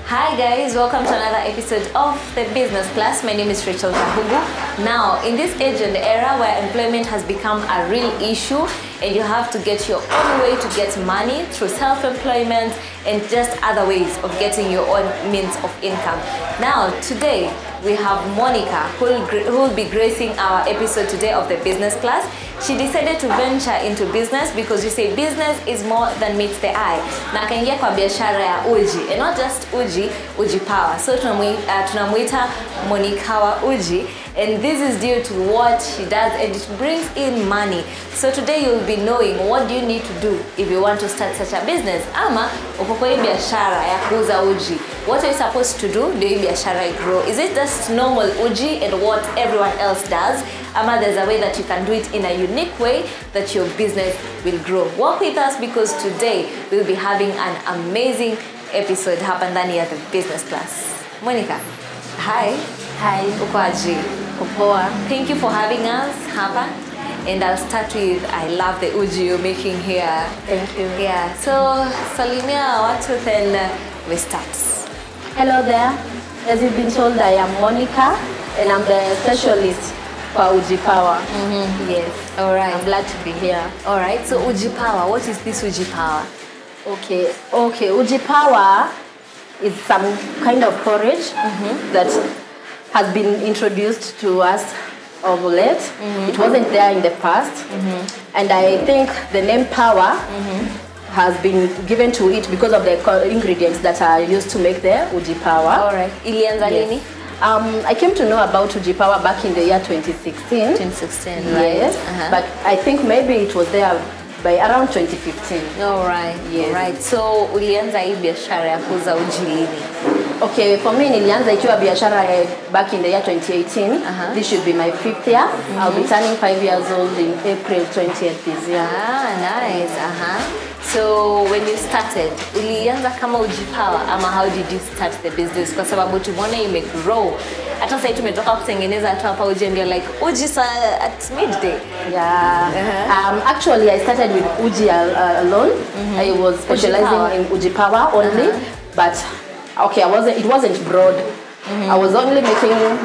Hi guys, welcome to another episode of The Business Class. My name is Rachel Kahugu. Now, in this age and era where employment has become a real issue and you have to get your own way to get money through self-employment and just other ways of getting your own means of income. Now, today we have Monica who will be gracing our episode today of The Business Class. She decided to venture into business because you say business is more than meets the eye. Na akaingia kwa biashara ya uji, and not just uji power. So tunamuita Monica wa uji, and this is due to what she does and it brings in money. So today you'll be knowing what do you need to do if you want to start such a business. Ama uko kwa biashara ya kuuza uji. What are you supposed to do? Do you biashara grow? Is it just normal uji and what everyone else does? Ama there's a way that you can do it in a unique way that your business will grow. Work with us because today we'll be having an amazing episode hapa ndani ya The Business Class. Monica, hi. Hi. Uko aje? Poa. Thank you for having us hapa. And I'll start with, I love the uji you're making here. Thank you. Yeah, so salimia watu then we start. Hello there. As you've been told, I am Monica and I'm the specialist for Uji Power. Yes. All right. I'm glad to be here. All right. So Uji Power, what is this Uji Power? Okay. Uji Power is some kind of porridge that has been introduced to us of late. It wasn't there in the past. And I think the name Power has been given to it because of the ingredients that are used to make the Uji Power. All right. Ilianza lini? I came to know about Uji Power back in the year 2016. 2016, right? Yes. But I think maybe it was there by around 2015. All right. Yes. All right. So ulianza hii biashara ya kuuza uji lini? Okay, for me nilianza ikiwa biashara back in the year 2018. This should be my 5th year. I'll be turning 5 years old in April 20th this year. Ah, nice. So when you started, ulianza kama Uji Power ama how did you start the business? Kwa sababu tumeona imegrow. Hata sasa tumetoka kutengeneza tu hapa uji and you're like uji at midday. Yeah. Actually I started with uji alone. I was specializing in Uji Power only, but okay, it wasn't broad. I was only making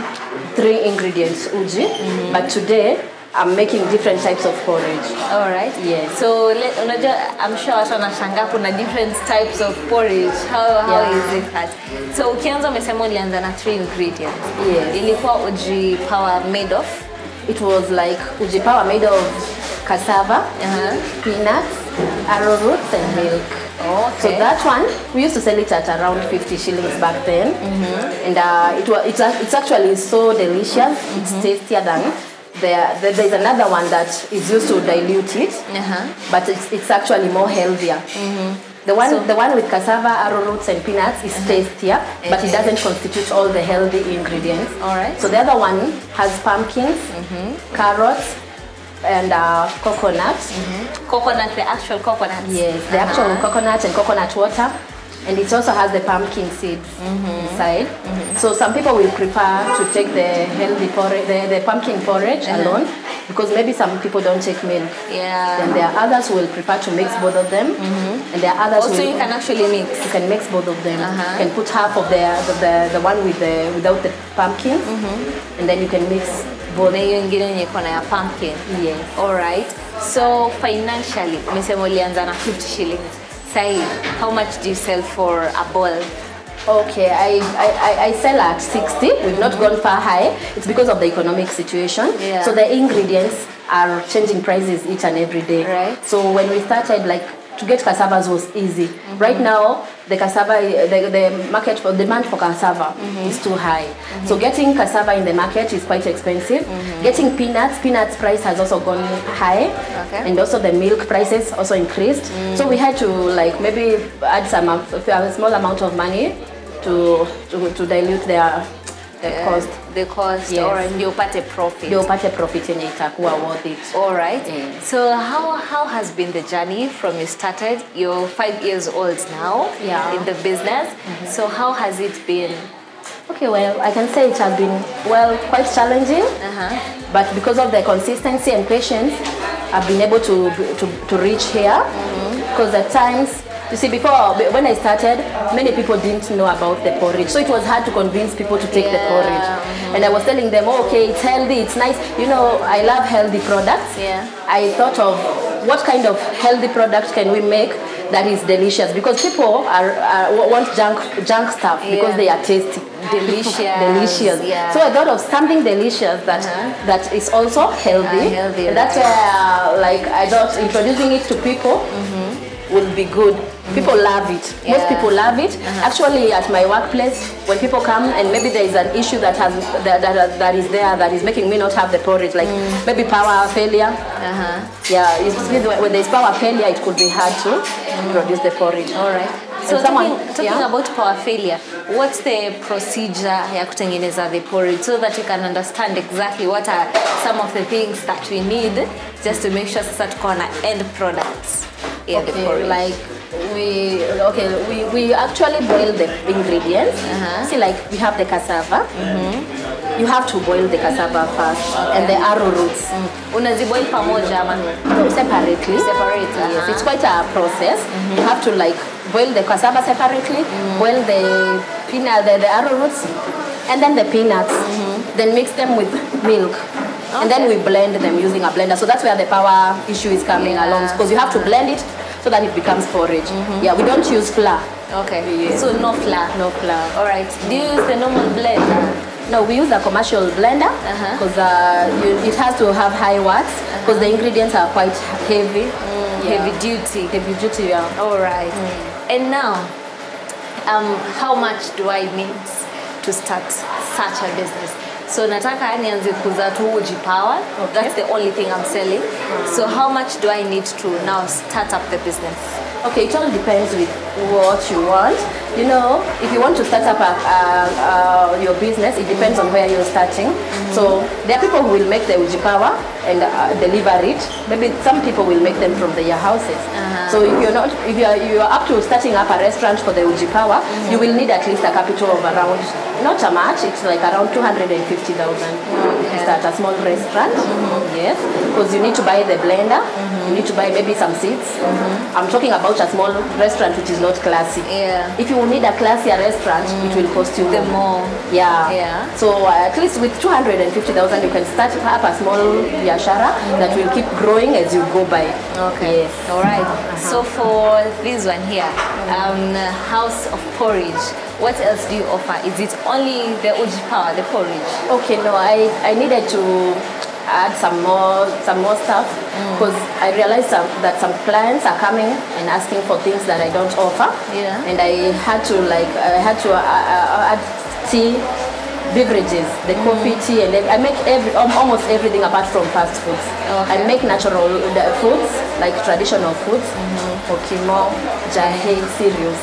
3 ingredients uji, but today I'm making different types of porridge. All right. Yes. So I'm sure watu wanashangaa kuna different types of porridge. How is it that? So ukianza umesema ulianza na 3 ingredients. Yes. Ilikuwa Uji Power made of? It was like Uji Power made of cassava, peanuts, arrowroots and milk. Okay. So that one, we used to sell it at around 50 shillings back then. And it's actually so delicious. It's tastier than there's another one that is used to dilute it, but it's actually more healthier. The one with cassava, arrowroots and peanuts is tastier, but it doesn't constitute all the healthy ingredients. All right. So the other one has pumpkins, carrots, and coconut. Coconut, the actual coconut. Yes, the actual coconut and coconut water. And it also has the pumpkin seeds inside. So some people will prefer to take the healthy porridge, the pumpkin porridge alone, because maybe some people don't take milk. Yeah. Then there are others who will prefer to mix both of them. And there are others also you can actually mix. You can mix both of them. You can put half of the one without the pumpkin, and then you can mix both. Na hiyo ingine yenye iko na ya pumpkin. Yes. All right. So financially, umesema ulianza na 50 shillings. Say, how much do you sell for a bowl? Okay, I sell at 60. We've not gone far high. It's because of the economic situation. Yeah. So the ingredients are changing prices each and every day. Right. So when we started, like, to get cassavas was easy. Right now, the cassava, the market for demand for cassava is too high. So getting cassava in the market is quite expensive. Getting peanuts price has also gone high, and also the milk prices also increased. So we had to like maybe add a small amount of money to dilute their cost. The cost, yes. Or ndio upate profit. Ndio upate profit yenye itakuwa worth it. All right. Yes. So how has been the journey from you started? You're 5 years old now in the business. So how has it been? Okay, well, I can say it has been, well, quite challenging. But because of the consistency and patience, I've been able to reach here. Because at times You see, before, when I started, many people didn't know about the porridge. So it was hard to convince people to take the porridge. And I was telling them, oh, okay, it's healthy, it's nice. You know, I love healthy products. I thought of what kind of healthy products can we make that is delicious, because people want junk stuff because they are tasty. Delicious. So I thought of something delicious that is also healthy. And that's why like I thought introducing it to people will be good. People love it. Most people love it. Actually, at my workplace, when people come and maybe there is an issue that is making me not have the porridge, like maybe power failure. When there is power failure, it could be hard to produce the porridge. All right. So talking about power failure, what's the procedure ya kutengeneza the porridge, so that you can understand exactly what are some of the things that we need just to make sure sasa tuko na end products in the porridge? Like we actually boil the ingredients. See, like we have the cassava. You have to boil the cassava first, and the arrowroots. Unaziboil pamoja ama? No, separately. Yes, it's quite a process. You have to like boil the cassava separately, boil the peanut, the arrowroots, and then the peanuts. Then mix them with milk. And then we blend them using a blender. So that's where the power issue is coming along, because you have to blend it so that it becomes porridge. Yeah, we don't use flour. Okay. So no flour. No flour. All right. Do you use the normal blender? No, we use a commercial blender because it has to have high watts, because the ingredients are quite heavy. Heavy duty. Yeah. All right. And now, how much do I need to start such a business? So nataka nianze kuuza tu uji power. That's the only thing I'm selling. So how much do I need to now start up the business? Okay, it all depends with what you want. You know, if you want to start up your business, it depends on where you're starting. So there are people who will make the uji power and deliver it. Maybe some people will make them from their houses. So if you are up to starting up a restaurant for the uji power, you will need at least a capital of around, not a much, it's like around 250,000 to start a small restaurant. Yes, because you need to buy the blender, you need to buy maybe some seats. I'm talking about a small restaurant which is not classy. If you need a classier restaurant, it will cost you more. So at least with 250,000 you can start up a small biashara that will keep growing as you go by. Okay. Yes. All right. So for this one here, House of Porridge, what else do you offer? Is it only the uji power, the porridge? Okay, no, I needed to add some more stuff, because I realized that some clients are coming and asking for things that I don't offer. And I had to add tea, beverages, the coffee, tea, and I make almost everything apart from fast foods. I make natural foods, like traditional foods, okimo, jahe, cereals,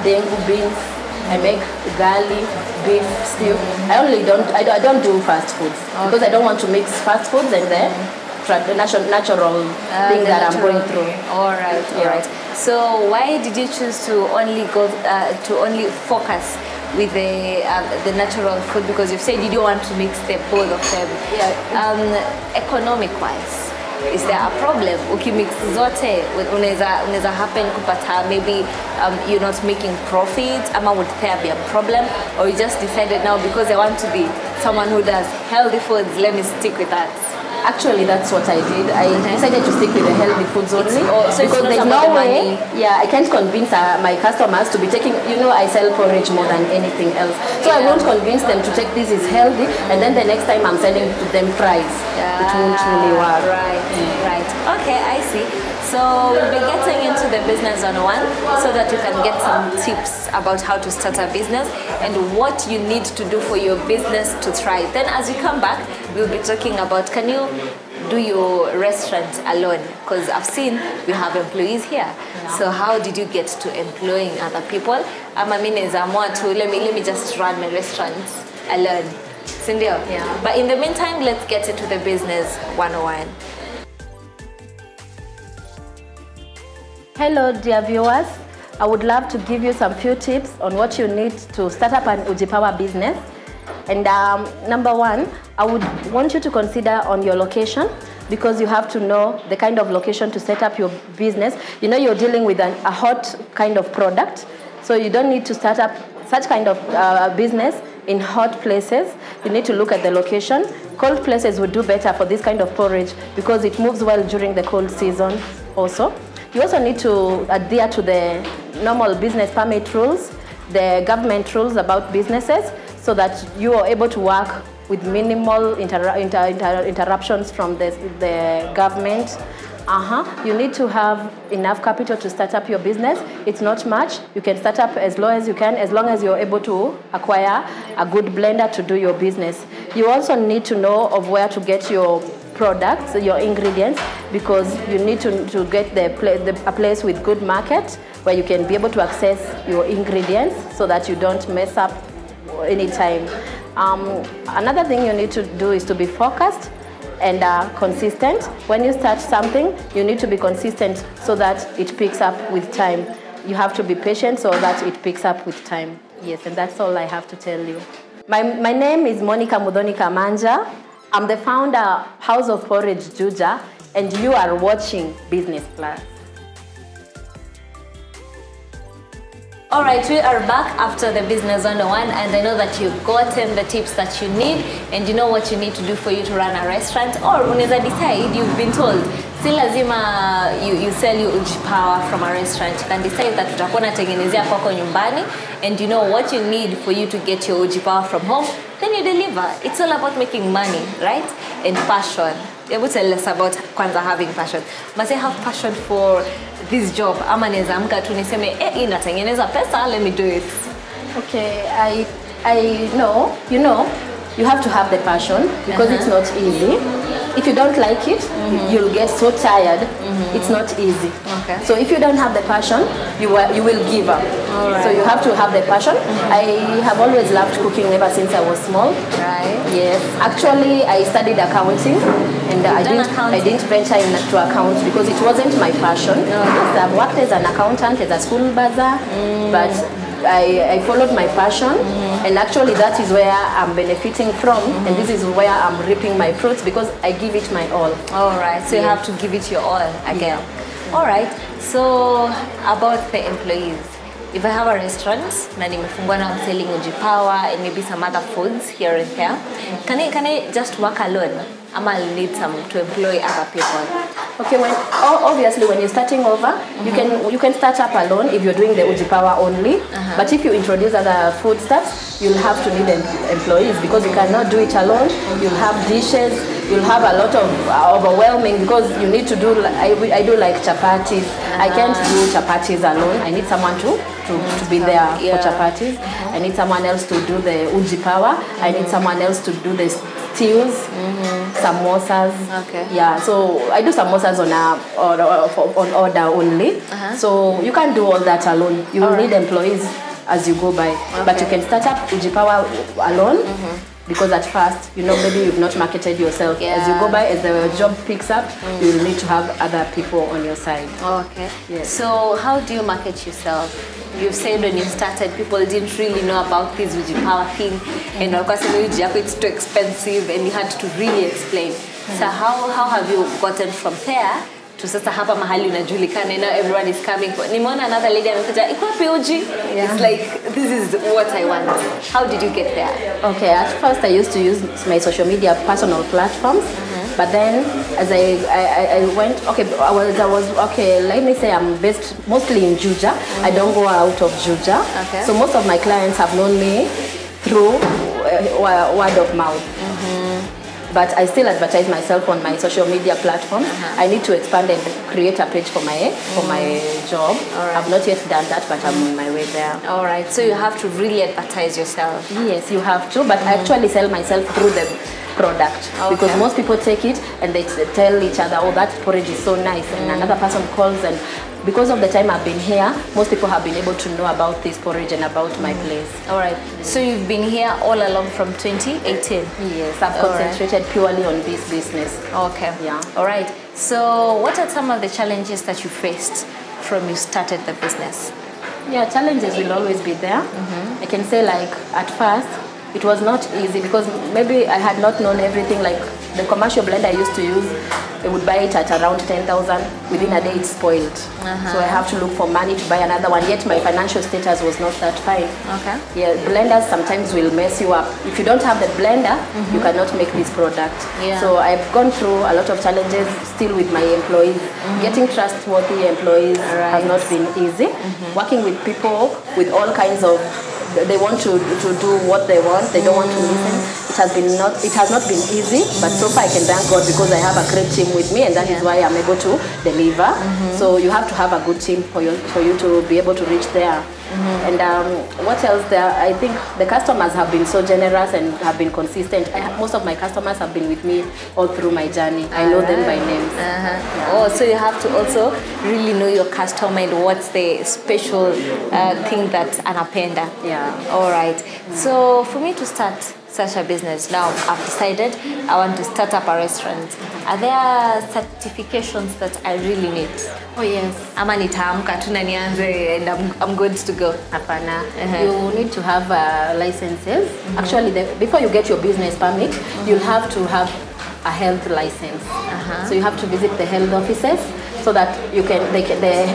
dengu beans. I make ugali, beef stew. I don't do fast foods because I don't want to mix fast foods and the natural thing that I'm going through. All right. So why did you choose to only focus with the natural food? Because you've said you don't want to mix the both of them. Economic wise, is there a problem? Ukimix zote unaweza happen kupata maybe you're not making profit, ama would there be a problem, or you just decided now because I want to be someone who does healthy foods, let me stick with that? Actually, that's what I did. I decided to stick with the healthy foods only, because there's no way. I can't convince my customers to be taking. I sell porridge more than anything else, so I won't convince them to take this is healthy, and then the next time I'm selling to them fries. It won't really work. Right. Okay, I see. So we'll be getting into the business 101 so that you can get some tips about how to start a business and what you need to do for your business to thrive. Then as we come back, we'll be talking about, can you do your restaurant alone? Because I've seen we have employees here. So how did you get to employing other people? Let me just run my restaurant alone. Cindy? But in the meantime, let's get into the business 101. Hello dear viewers, I would love to give you some few tips on what you need to start up an uji power business. And number one, I would want you to consider on your location. because you have to know the kind of location to set up your business. You know, you're dealing with a hot kind of product, so you don't need to start up such kind of business in hot places. You need to look at the location. Cold places would do better for this kind of porridge because it moves well during the cold season also. You also need to adhere to the normal business permit rules, the government rules about businesses, so that you are able to work with minimal interruptions from the government. You need to have enough capital to start up your business. It's not much. You can start up as low as you can, as long as you're able to acquire a good blender to do your business. You also need to know of where to get your products, your ingredients, because you need to get a place with good market where you can be able to access your ingredients so that you don't mess up anytime. Another thing you need to do is to be focused and consistent. When you start something, you need to be consistent so that it picks up with time. You have to be patient so that it picks up with time. Yes, and that's all I have to tell you. My name is Monica Mudhonika Manja. I'm the founder House of Porridge Juja, and you are watching Business Plus. All right, we are back after the Business 101, and I know that you've gotten the tips that you need, and you know what you need to do for you to run a restaurant, or unaweza decide, you've been told, si lazima you sell your uji power from a restaurant. You can decide that utakuwa unatengenezea kwako nyumbani, and you know what you need for you to get your uji power from home, then you deliver. It's all about making money, right? And passion. You will tell us about kwanza having passion. Must I have passion for this job? Ama neza amka tu niseme, inatengeneza pesa, let me do it. Okay, I know, you have to have the passion because it's not easy. If you don't like it, you'll get so tired. It's not easy. Okay. So if you don't have the passion, you will give up. All right. So you have to have the passion. I have always loved cooking ever since I was small. Right. Yes. Actually, I studied accounting, and I didn't venture into accounts because it wasn't my passion. Yes, I've worked as an accountant, as a school buzzer, but I followed my passion, and actually that is where I'm benefiting from, and this is where I'm reaping my fruits because I give it my all. All right, so you have to give it your all again. All right, so about the employees. If I have a restaurant, na nimefungua na I'm selling uji power and maybe some other foods here and there, can I just work alone? I'll need to employ other people. Okay, obviously when you're starting over, you can start up alone if you're doing the uji power only. But if you introduce other food stuffs, you'll have to need employees because you cannot do it alone. You'll have dishes, you'll have a lot of overwhelming because you need to do. I do like chapatis. I can't do chapatis alone. I need someone to be there for chapatis. I need someone else to do the uji power. I need someone else to do the stews, samosas. Okay. Yeah, so I do samosas on order only. So you can't do all that alone. You will need employees as you go by. But you can start up uji power alone. Because at first, maybe you've not marketed yourself. As you go by, as the job picks up, you will need to have other people on your side. Okay. Yes. So how do you market yourself? You said when you started, people didn't really know about this uji power thing, and of course, it's too expensive, and you had to really explain. So how have you gotten from there to sasa hapa mahali unajulikana, now everyone is coming for? Nimeona another lady amekuja, iko wapi uji? It's like, this is what I want. How did you get there? Okay, at first I used to use my social media personal platforms. But then, as I went, let me say I'm based mostly in Juja. I don't go out of Juja. Okay. So most of my clients have known me through word of mouth. But I still advertise myself on my social media platforms. I need to expand and create a page for my job. Right. I've not yet done that, but I'm on my way there. All right, so you have to really advertise yourself. Yes, you have to, but I actually sell myself through the product. Because most people take it and they tell each other, oh, that porridge is so nice, and another person calls, and because of the time I've been here, most people have been able to know about this porridge and about my place. All right, so you've been here all along from 2018? Yes, I've concentrated purely on this business. Okay. Yeah. All right, so what are some of the challenges that you faced from you started the business? Yeah, challenges will always be there. I can say, like, at first, it was not easy because maybe I had not known everything, like The commercial blender I used to use, I would buy it at around 10,000. Within a day, it's spoiled. So I have to look for money to buy another one. Yet my financial status was not that fine. Okay. Yeah, blenders sometimes will mess you up. If you don't have the blender, you cannot make this product. Yeah. So I've gone through a lot of challenges still with my employees. Getting trustworthy employees has not been easy. Working with people with all kinds of, they want to do what they want, they don't want to listen. It has not been easy, but so far I can thank God because I have a great team with me, and that is why I'm able to deliver. So you have to have a good team for you to be able to reach there. And what else there? I think the customers have been so generous and have been consistent. Most of my customers have been with me all through my journey. I know them by names. Oh, so you have to also really know your customer and what's the special thing that anapenda. Yeah. All right. So for me to start such a business, now I've decided I want to start up a restaurant. Are there certifications that I really need? Oh yes. Ama nitaamka tu na nianze and I'm good to go. Hapana. You need to have licenses. Actually, before you get your business permit, you'll have to have a health license. So you have to visit the health offices so that the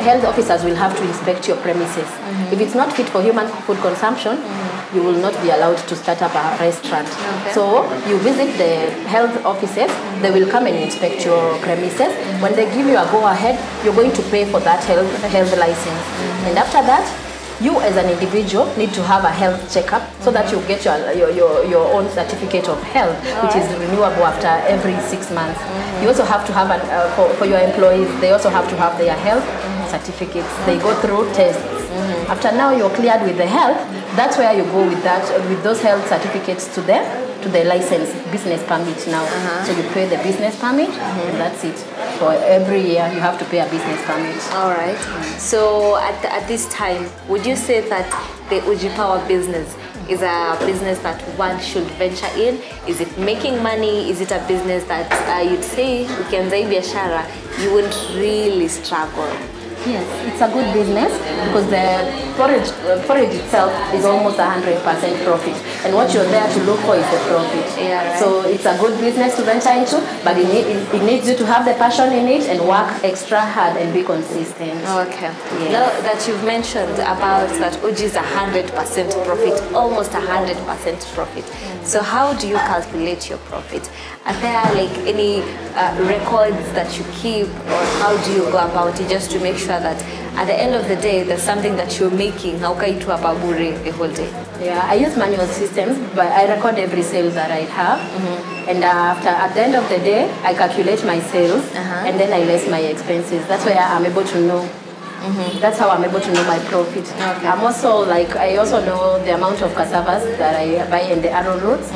health officers will have to inspect your premises. If it's not fit for human food consumption, you will not be allowed to start up a restaurant. So you visit the health offices, they will come and inspect your premises. When they give you a go-ahead, you're going to pay for that health license. And after that, you as an individual need to have a health checkup so that you get your own certificate of health, which is renewable after every 6 months. You also have to have, for your employees, they also have to have their health certificates. They go through tests. After now you're cleared with the health, that's where you go with those health certificates to the license, business permit now. So you pay the business permit and that's it. For every year you have to pay a business permit. All right. So at this time, would you say that the Uji Power business is a business that one should venture in? Is it making money? Is it a business that you'd say ukianza hii biashara you wouldn't really struggle? Yes, it's a good business because the forage itself is almost 100% profit, and what you're there to look for is the profit. Yeah, right. So it's a good business to venture into, but it needs you to have the passion in it and work extra hard and be consistent. Okay. Yes. Now that you've mentioned about that Uji is 100% profit, almost 100% profit. So how do you calculate your profit? Are there like any records that you keep, or how do you go about it just to make sure that at the end of the day there's something that you're making haukaitwa babure the whole day? Yeah, I use manual systems, but I record every sale that I have. And at the end of the day, I calculate my sales and then I less my expenses. That's where I'm able to know. That's how I'm able to know my profit. Okay. I also know the amount of cassavas that I buy in the arrowroots,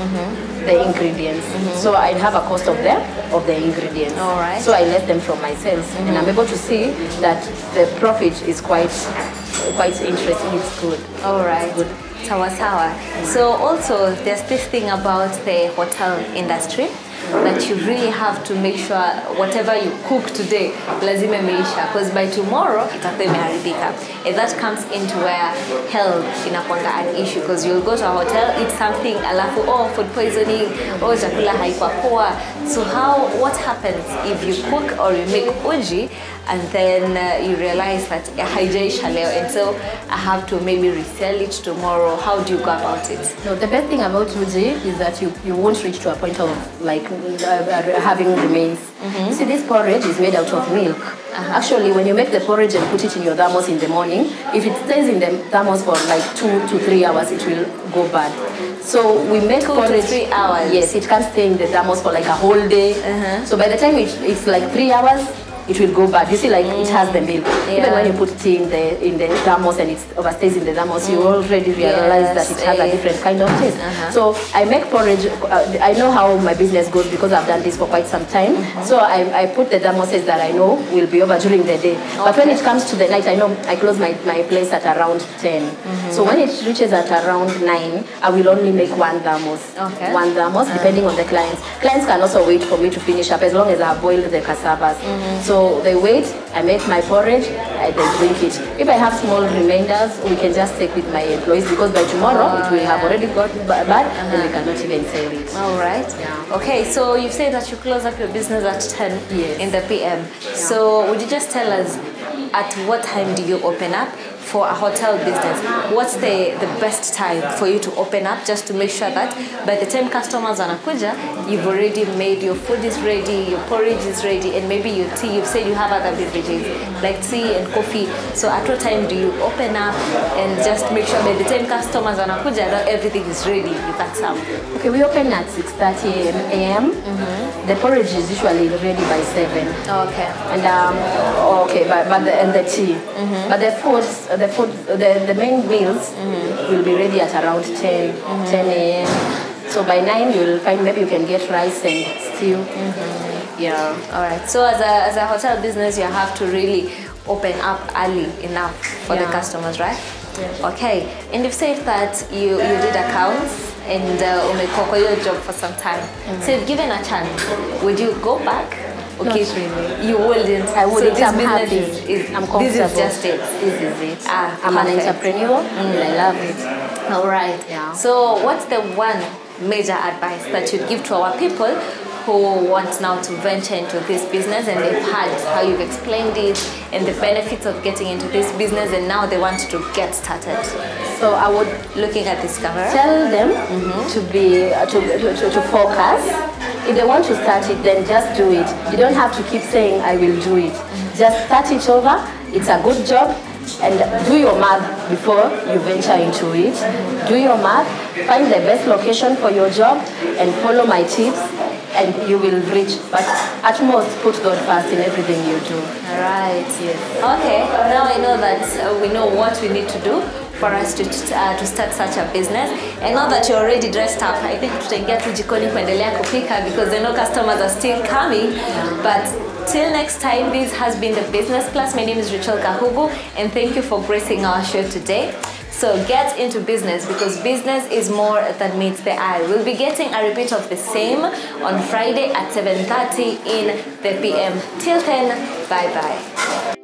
the ingredients. So I have a cost of the ingredients. All right. So I less them from my sales, and I'm able to see that the profit is quite interesting. It's good. All right. It's good. Sawa sawa. So also there's this thing about the hotel industry that you really have to make sure whatever you cook today lazima imeisha, because by tomorrow itakuwa imeharibika. And that comes into where health inakuanga an issue, because you'll go to a hotel, eat something, alafu food poisoning, chakula haikuwa poa. So what happens if you cook or you make uji and then you realize that haijaisha leo, and so I have to maybe resell it tomorrow? How do you go about it? No, the best thing about uji is that you won't reach to a point of like having remains. You see, this porridge is made out of milk. Actually, when you make the porridge and put it in your thermos in the morning, if it stays in the thermos for like 2 to 3 hours, it will go bad. So we make 2 porridge. to 3 hours. Yes, it can't stay in the thermos for like a whole day. So by the time it's like 3 hours, it will go bad. You see, like it has the milk. Yeah. Even when you put tea in the thermos and it overstays in the thermos, you already realize that it has a different kind of taste. So I make porridge. I know how my business goes because I've done this for quite some time. So I put the thermoses that I know will be over during the day. But when it comes to the night, I know I close my place at around 10. So when it reaches at around 9, I will only make one thermos. Okay. One thermos, depending on the clients. Clients can also wait for me to finish up as long as I have boiled the cassavas. So So they wait, I make my porridge, they drink it. If I have small remainders, we can just take with my employees because by tomorrow it will have already got bad and we cannot even sell it. All right. Yeah. Okay, so you've said that you close up your business at 10 Yes. in the PM. So would you just tell us at what time do you open up for a hotel business? What's the best time for you to open up, just to make sure that by the time customers wanakuja, you've already made your food is ready, your porridge is ready, and maybe your tea, you've said you have other beverages like tea and coffee. So at what time do you open up and just make sure by the time customers wanakuja that everything is ready, you can serve? Okay, we open at 6:30 a.m. The porridge is usually ready by 7. Okay. And the tea. But the main meals will be ready at around 10 a.m. So by 9 you'll find maybe you can get rice and stew. Yeah. All right. So as a hotel business, you have to really open up early enough for the Yeah. customers, right? Yes. Okay. And you've said that you did accounts and umekuwa your job for some time. So if given a chance, would you go back? Okay. Not really. You wouldn't. I wouldn't. So this I'm business happy. is I'm this comfortable. is just it. This is it. I'm Perfect. an entrepreneur and I love it. All right. Yeah. So what's the one major advice that you'd give to our people who want now to venture into this business, and they've heard how you've explained it and the benefits of getting into this business, and now they want to get started? So I would Looking at this camera. tell them to be to focus. If they want to start it, then just do it. You don't have to keep saying I will do it. Just start it over. It's a good job, and do your math before you venture into it. Do your math. Find the best location for your job and follow my tips, and you will reach. But at most, put God first in everything you do. All right. Yes. Okay. Now I know that we know what we need to do for us to start such a business. And now that you're already dressed up, I think tutaingia tu jikoni kuendelea kupika because I know customers are still coming. But till next time, this has been the Business Class. My name is Rachel Kahugu, and thank you for gracing our show today. So get into business, because business is more than meets the eye. We'll be getting a repeat of the same on Friday at 7:30 in the PM. Till then, bye-bye.